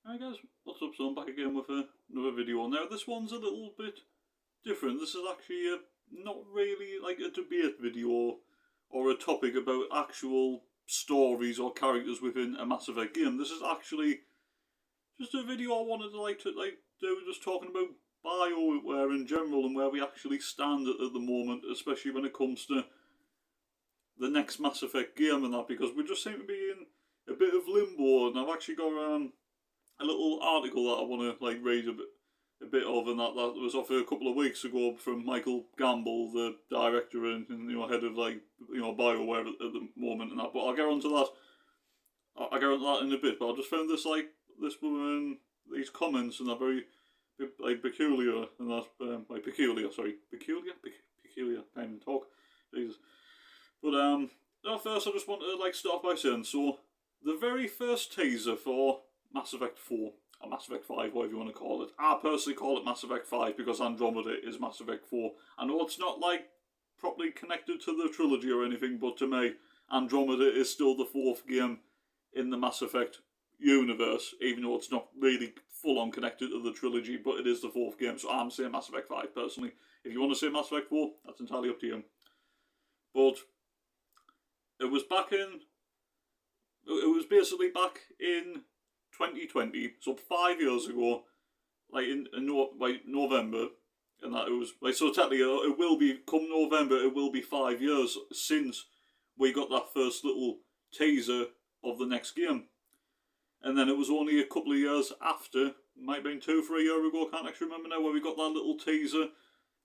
Hi guys, what's up? So I'm back again with another video. Now this one's a little bit different. This is actually not really like a debate video or a topic about actual stories or characters within a Mass Effect game. This is actually just a video I wanted to do, just talking about BioWare in general and where we actually stand at the moment, especially when it comes to the next Mass Effect game and that, because we just seem to be in a bit of limbo. And I've actually got a little article that I want to read a bit of, and that was off a couple of weeks ago from Michael Gamble, the director and head of BioWare at the moment and that. But I'll get onto that. I'll get onto that in a bit. But I just found these comments and they're very peculiar and that peculiar. Can't even talk. Jesus. But first I just want to start by saying, so the very first teaser for Mass Effect 4, or Mass Effect 5, whatever you want to call it. I personally call it Mass Effect 5 because Andromeda is Mass Effect 4. I know it's not properly connected to the trilogy or anything, but to me, Andromeda is still the fourth game in the Mass Effect universe, even though it's not really full on connected to the trilogy, but it is the fourth game, so I'm saying Mass Effect 5 personally. If you want to say Mass Effect 4, that's entirely up to you. But it was basically back in 2020, so 5 years ago, in November, and that it was so technically it will be come November. It will be 5 years since we got that first little teaser of the next game, and then it was only a couple of years after, might have been 2-3 years ago, can't actually remember now, where we got that little teaser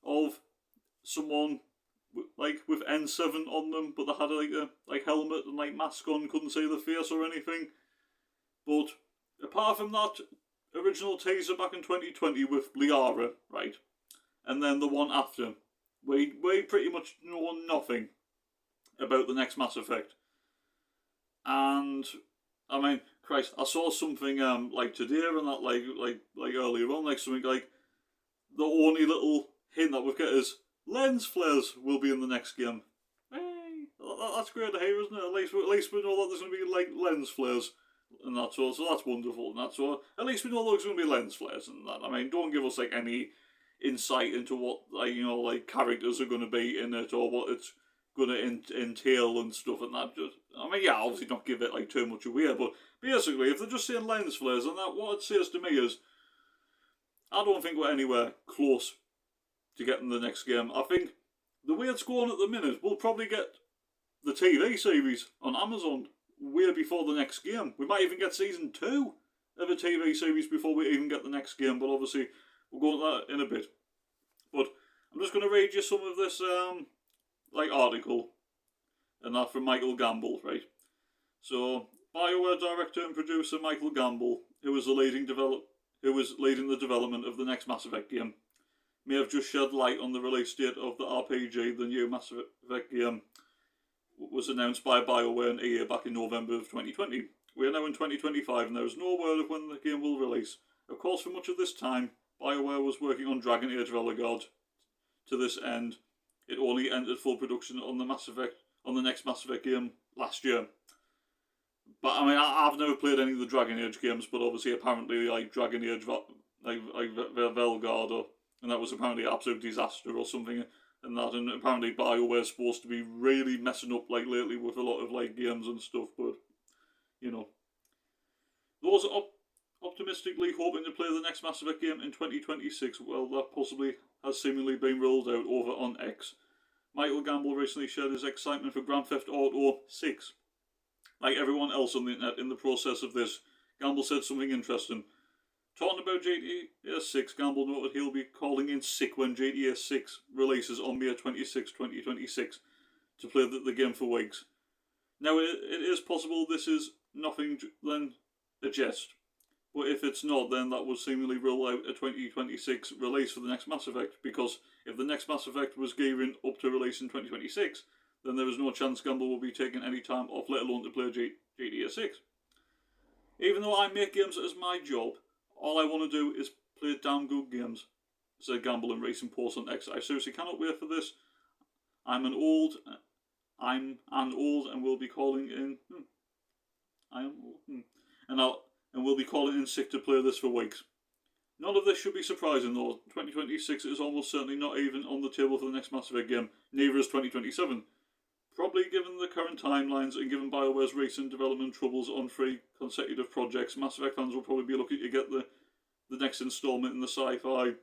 of someone with N7 on them, but they had a helmet and mask on, couldn't see the face or anything, but. Apart from that original teaser back in 2020 with Liara, right, and then the one after, we pretty much know nothing about the next Mass Effect. And I mean, Christ, I saw something today and that earlier on, something the only little hint that we've got is lens flares will be in the next game. Hey, that's great to hear, isn't it? At least we know that there's going to be lens flares. And that's all, so that's wonderful, and that's all. At least we know there's going to be lens flares and that. I mean, don't give us any insight into what characters are going to be in it or what it's going to entail and stuff and that. Just, I mean, yeah, obviously not give it too much away, but basically, if they're just saying lens flares and that, what it says to me is, I don't think we're anywhere close to getting the next game. I think the way it's going at the minute, we'll probably get the TV series on Amazon way before the next game. We might even get season 2 of a TV series before we even get the next game, but obviously we'll go into that in a bit. But I'm just going to read you some of this article, and that from Michael Gamble, right? So BioWare director and producer Michael Gamble, who was leading the development of the next Mass Effect game, may have just shed light on the release date of the RPG, the new Mass Effect game, was announced by BioWare and EA back in November of 2020. We are now in 2025 and there is no word of when the game will release. Of course, for much of this time, BioWare was working on Dragon Age Religard. To this end, it only entered full production on the next Mass Effect game last year. But I mean, I've never played any of the Dragon Age games, but obviously, apparently, Dragon Age Velgard, and that was apparently an absolute disaster or something. And apparently BioWare's supposed to be really messing up lately with a lot of games and stuff, but those optimistically hoping to play the next Mass Effect game in 2026, well, that possibly has seemingly been rolled out over on X. Michael Gamble recently shared his excitement for Grand Theft Auto 6. Like everyone else on the internet in the process of this, Gamble said something interesting. Talking about GTA 6, Gamble noted he'll be calling in sick when GTA 6 releases on May 26, 2026, to play the game for weeks. Now, it is possible this is nothing than a jest, but if it's not, then that would seemingly rule out a 2026 release for the next Mass Effect, because if the next Mass Effect was gearing up to release in 2026, then there is no chance Gamble will be taking any time off, let alone to play GTA 6. Even though I make games as my job, all I want to do is play damn good games, said Gamble in recent posts on X. I seriously cannot wait for this. I'm an old and will be calling in. I am old. And we'll be calling in sick to play this for weeks. None of this should be surprising though. 2026 is almost certainly not even on the table for the next Mass Effect game, neither is 2027. Probably given the current timelines and given BioWare's recent development troubles on 3 consecutive projects, Mass Effect fans will probably be looking to get the next instalment in the sci-fi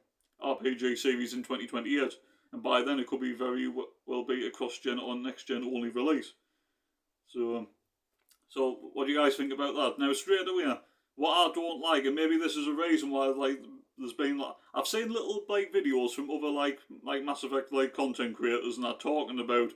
RPG series in 2028, and by then it could be very well be a cross-gen or next-gen only release. So what do you guys think about that? Now, straight away, what I don't like, and maybe this is a reason why there's been I've seen little videos from other like Mass Effect content creators and that talking about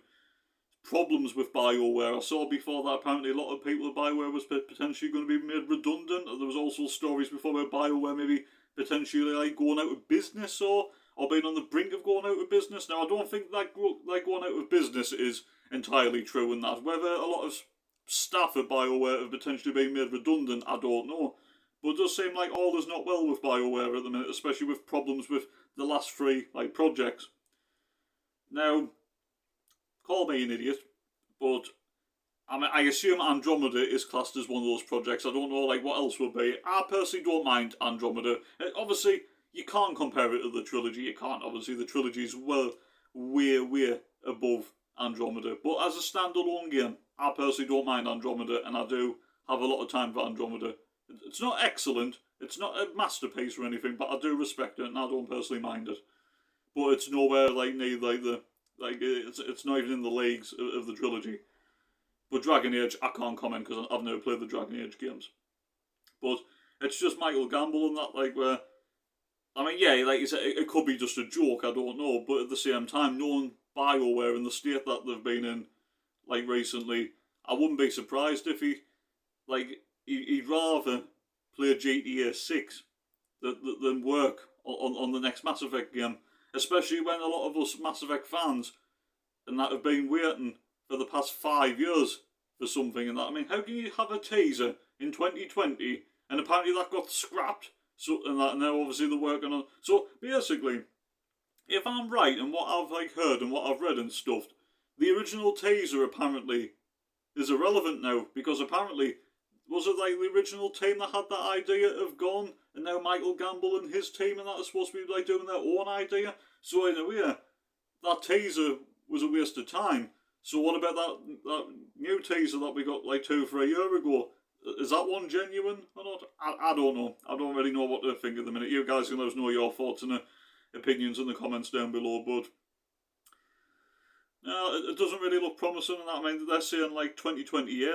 problems with BioWare. I saw before that apparently a lot of people at BioWare was potentially going to be made redundant. There was also stories before about BioWare maybe potentially going out of business or being on the brink of going out of business. Now, I don't think that going out of business is entirely true in that. Whether a lot of staff at BioWare have potentially been made redundant, I don't know. But it does seem like all is not well with BioWare at the minute, especially with problems with the last 3 projects. Now, call me an idiot, but I assume Andromeda is classed as one of those projects. I don't know what else would be. I personally don't mind Andromeda. Obviously, you can't compare it to the trilogy. You can't. Obviously, the trilogy is way above Andromeda. But as a standalone game, I personally don't mind Andromeda, and I do have a lot of time for Andromeda. It's not excellent. It's not a masterpiece or anything, but I do respect it, and I don't personally mind it. But it's nowhere near it's not even in the leagues of the trilogy. But Dragon Age, I can't comment because I've never played the Dragon Age games. But it's just Michael Gamble and that, where... I mean, yeah, like you said, it could be just a joke, I don't know. But at the same time, knowing BioWare and the state that they've been in, recently, I wouldn't be surprised if he'd rather play GTA 6 than work on the next Mass Effect game. Especially when a lot of us Mass Effect fans and that have been waiting for the past 5 years for something and that. I mean, how can you have a teaser in 2020 and apparently that got scrapped? So and now obviously they're working on. So basically, if I'm right in what I've heard and what I've read and stuff, the original teaser apparently is irrelevant now because apparently was it the original team that had that idea of gone, and now Michael Gamble and his team and that are supposed to be doing their own idea. So in a way, that teaser was a waste of time. So what about that new teaser that we got 2-3 years ago? Is that one genuine or not? I don't know. I don't really know what to think at the minute. You guys can let us know your thoughts and opinions in the comments down below, but no, it doesn't really look promising. And that, I mean, they're saying 2028.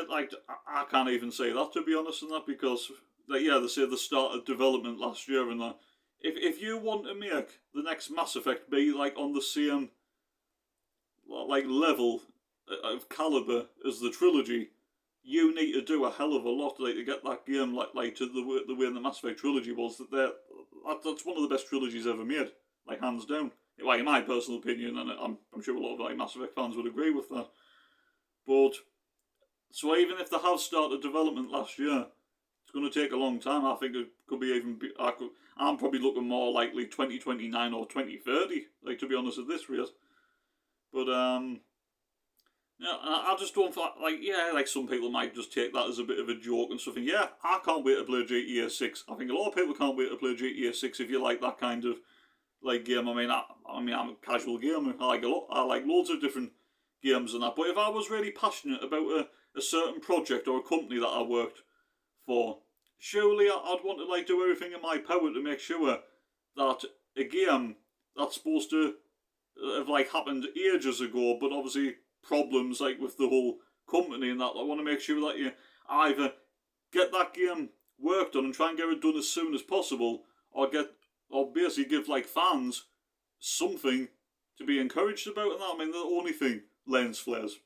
I can't even say that, to be honest, in that because they say the start of development last year and that. If you want to make the next Mass Effect be on the same level of caliber as the trilogy, you need to do a hell of a lot to get that game to the way the Mass Effect trilogy was. That's one of the best trilogies ever made, hands down. In my personal opinion, and I'm sure a lot of Mass Effect fans would agree with that. But so even if they have started development last year, it's going to take a long time. I think it could be I'm probably looking more likely 2029 or 2030, to be honest, at this rate. But yeah, I just don't some people might just take that as a bit of a joke and stuff. And yeah, I can't wait to play GTA 6. I think a lot of people can't wait to play GTA 6 if you like that kind of game. I mean, I'm a casual gamer. I like loads of different games and that. But if I was really passionate about a certain project or a company that I worked for, surely I'd want to do everything in my power to make sure that a game that's supposed to have happened ages ago, but obviously problems with the whole company and that. I want to make sure that you either get that game worked on and try and get it done as soon as possible, or basically give fans something to be encouraged about. And that, I mean, the only thing, lens flares.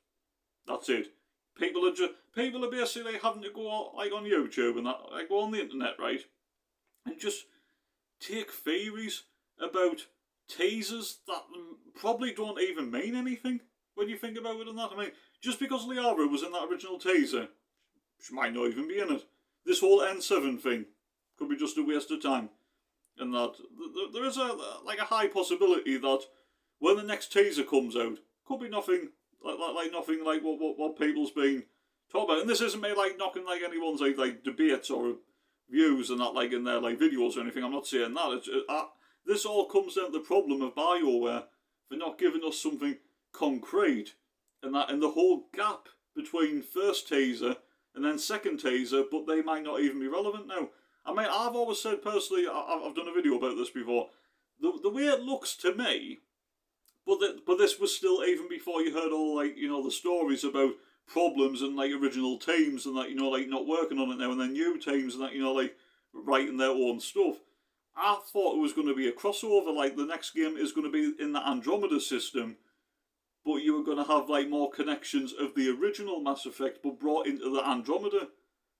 That's it. People are basically having to go on YouTube and that, go on the internet, right, and just take theories about teasers that probably don't even mean anything when you think about it and that. I mean, just because Liara was in that original teaser, she might not even be in it. This whole N7 thing could be just a waste of time. And that there is a high possibility that when the next teaser comes out, could be nothing nothing like what people's been talking about. And this isn't me knocking anyone's debates or views and that, like, in their, like, videos or anything. I'm not saying that. This all comes down to the problem of BioWare for not giving us something concrete, and the whole gap between first teaser and then second teaser, but they might not even be relevant now. I mean, I've always said personally, I've done a video about this before, the way it looks to me, but this was still even before you heard all, like, you know, the stories about problems and, like, original teams and that, you know, like, not working on it now, and then new teams and that, you know, like, writing their own stuff. I thought it was going to be a crossover, like, the next game is going to be in the Andromeda system, but you were going to have, like, more connections of the original Mass Effect, but brought into the Andromeda,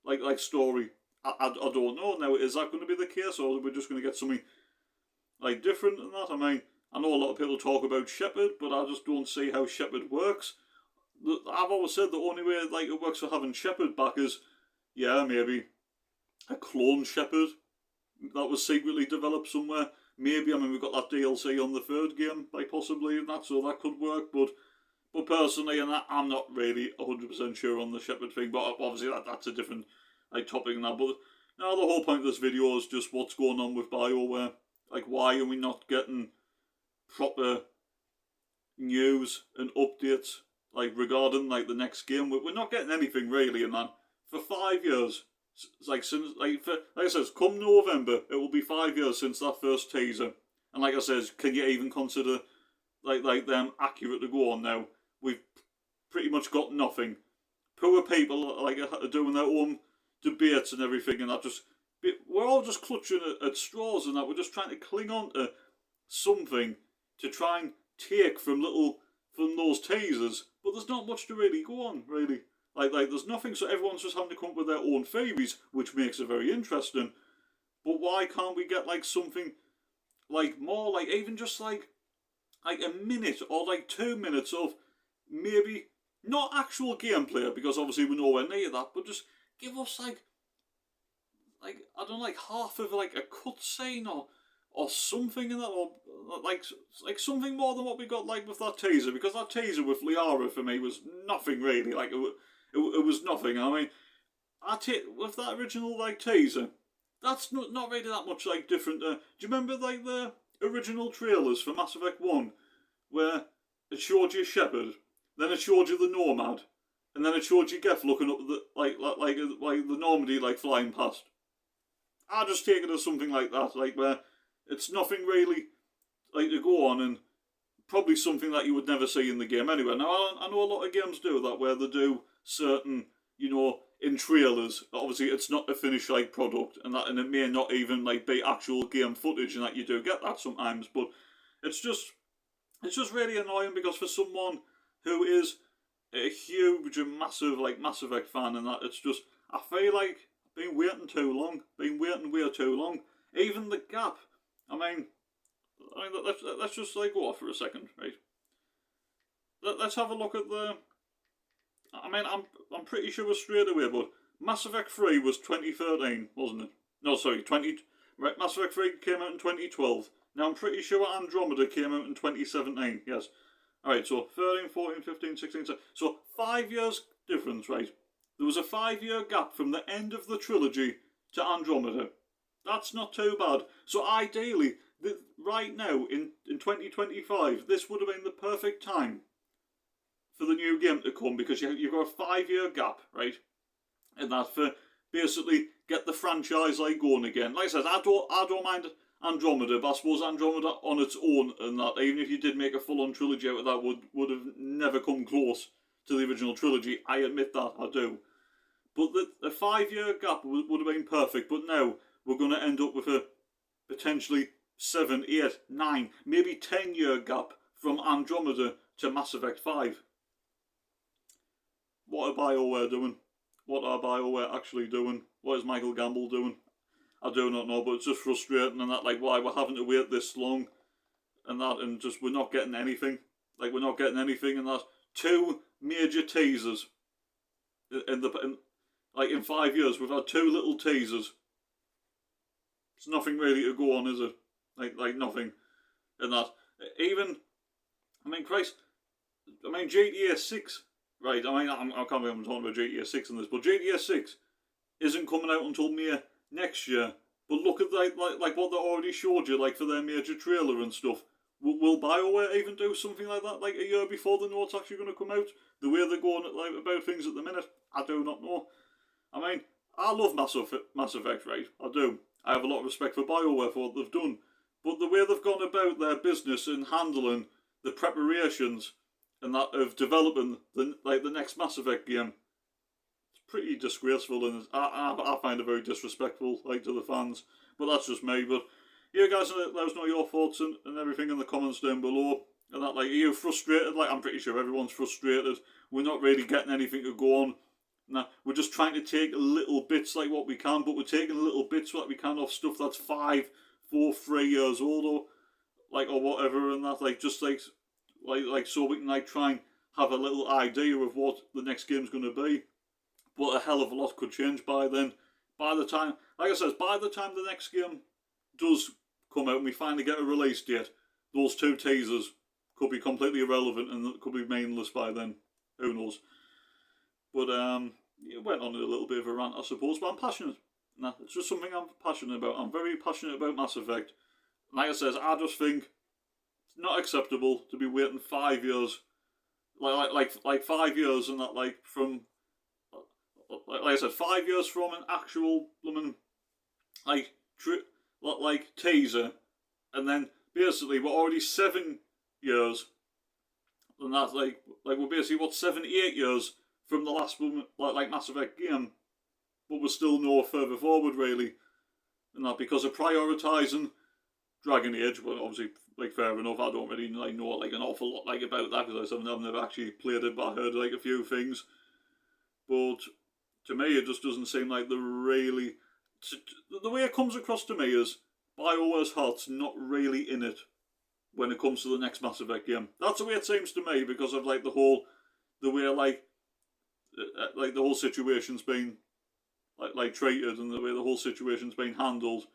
like story. I don't know now. Is that going to be the case, or are we just going to get something, like, different than that? I mean, I know a lot of people talk about Shepard, but I just don't see how Shepard works. I've always said the only way, like, it works for having Shepard back is, yeah, maybe a clone Shepard that was secretly developed somewhere. Maybe, I mean, we've got that DLC on the third game, like, possibly, and that, so that could work, but personally, and I'm not really 100% sure on the Shepard thing, but obviously that's a different, like, topic now. But now the whole point of this video is just what's going on with BioWare. Like, why are we not getting proper news and updates, like, regarding, like, the next game? We're not getting anything really, and man, for 5 years, like, since, like I said, come November, it will be 5 years since that first teaser. And like I said, can you even consider, like them accurate to go on now? We've pretty much got nothing. Poor people, like, are doing their own debates and everything, and that just, we're all just clutching at straws and that. We're just trying to cling on to something to try and take from those teasers, but there's not much to really go on, really. Like there's nothing, so everyone's just having to come up with their own theories, which makes it very interesting. But why can't we get, like, something, like, more, like, even just, like a minute or, like, 2 minutes of maybe, not actual gameplay, because obviously we're nowhere near that, but just give us, like, I don't know, like, half of, like, a cutscene or something in that, or like something more than what we got, like, with that teaser, because that teaser with Liara for me was nothing really. Like, it was nothing. I mean, with that original, like, teaser, that's not really that much, like, different. Do you remember, like, the original trailers for Mass Effect 1, where it showed you Shepard, then it showed you the Nomad, and then it showed you Geth looking up at the, like the Normandy, like, flying past? I just take it as something like that, like, where it's nothing really, like, to go on, and probably something that you would never see in the game anyway. Now, I know a lot of games do that, where they do certain, you know, in trailers, obviously it's not a finished, like, product, and it may not even, like, be actual game footage, and that you do get that sometimes, but it's just really annoying, because for someone who is a huge and massive, like, Mass Effect fan, and that, it's just, I feel like I've been waiting too long, way too long. Even the gap, I mean, let's just, like, go off for a second, right? Let's have a look at the, I mean, I'm pretty sure we're straight away, but Mass Effect 3 was 2013, wasn't it? No, sorry, right, Mass Effect 3 came out in 2012. Now, I'm pretty sure Andromeda came out in 2017, yes. Alright, so 13, 14, 15, 16, 17. So 5 years difference, right? There was a 5-year gap from the end of the trilogy to Andromeda. That's not too bad. So ideally, right now, in 2025, this would have been the perfect time for the new game to come, because you've got a 5-year gap, right? And that for basically get the franchise, like, going again. Like I said, I don't mind Andromeda, but I suppose Andromeda on its own, and that, even if you did make a full-on trilogy out of that, would have never come close to the original trilogy. I admit that, I do. But the 5-year gap would have been perfect, but now we're going to end up with a potentially 7, 8, 9, maybe 10-year gap from Andromeda to Mass Effect 5. What are BioWare doing? What are BioWare actually doing? What is Michael Gamble doing? I do not know, but it's just frustrating, and that, like, why we're having to wait this long, and that, and just, we're not getting anything. Like, we're not getting anything, and that, 2 major teasers in 5 years, we've had 2 little teasers. It's nothing really to go on, is it? Like nothing. And that, even, I mean, Christ, I mean, GTA 6, right? I mean, I can't believe I'm talking about GTA 6 in this, but GTA 6 isn't coming out until May next year. But look at like what they already showed you, like for their major trailer and stuff. Will BioWare even do something like that, like a year before the note's actually going to come out? The way they're going about things at the minute, I do not know. I mean, I love Mass Effect, right? I do. I have a lot of respect for BioWare for what they've done. But the way they've gone about their business and handling the preparations and that of developing the next Mass Effect game, it's pretty disgraceful, and I find it very disrespectful, like, to the fans. But that's just me. But you guys, let us know your thoughts and everything in the comments down below. And that, like, are you frustrated? Like, I'm pretty sure everyone's frustrated. We're not really getting anything to go on. Nah, we're just trying to take little bits like what we can, but we're taking little bits what we can off stuff that's 5, 4, 3 years old, or like, or whatever, and that, like, just like so we can like try and have a little idea of what the next game's going to be. But a hell of a lot could change by then. By the time, like I said, by the time the next game does come out and we finally get a release date, those 2 teasers could be completely irrelevant and could be meaningless by then. Who knows? But it went on a little bit of a rant, I suppose, but I'm passionate. Nah, it's just something I'm passionate about. I'm very passionate about Mass Effect. Like I said, I just think it's not acceptable to be waiting 5 years, like 5 years, and that, like, from, like I said, 5 years from an actual like teaser, and then basically we're already 7 years, and that's like we're basically 78 years from the last one, like Mass Effect game, but we're still no further forward really, and that because of prioritising Dragon Age. Well, obviously, like, fair enough. I don't really like know like an awful lot like about that because I've never actually played it, but I heard like a few things. But to me, it just doesn't seem like they're really. The way it comes across to me is BioWare's heart's not really in it when it comes to the next Mass Effect game. That's the way it seems to me because of like the way like the whole situation's been like treated, and the way the whole situation's been handled,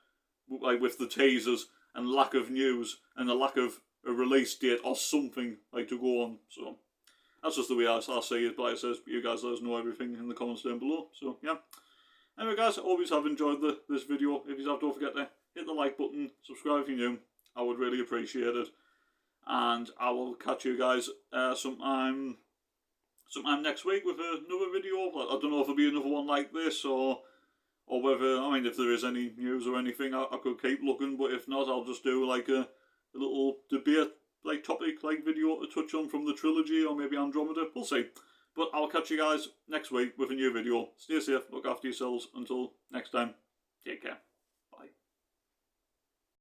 like with the teasers and lack of news and the lack of a release date or something like to go on. So that's just the way I see it. But like I says, you guys let us know everything in the comments down below. So yeah. Anyway, guys, I always have enjoyed this video. If you have, don't forget to hit the like button, subscribe if you're new. I would really appreciate it. And I will catch you guys sometime next week with another video. I don't know if it'll be another one like this or whether, I mean, if there is any news or anything, I could keep looking. But if not, I'll just do like a little debate, like topic, like video to touch on from the trilogy or maybe Andromeda. We'll see. But I'll catch you guys next week with a new video. Stay safe, look after yourselves. Until next time, take care.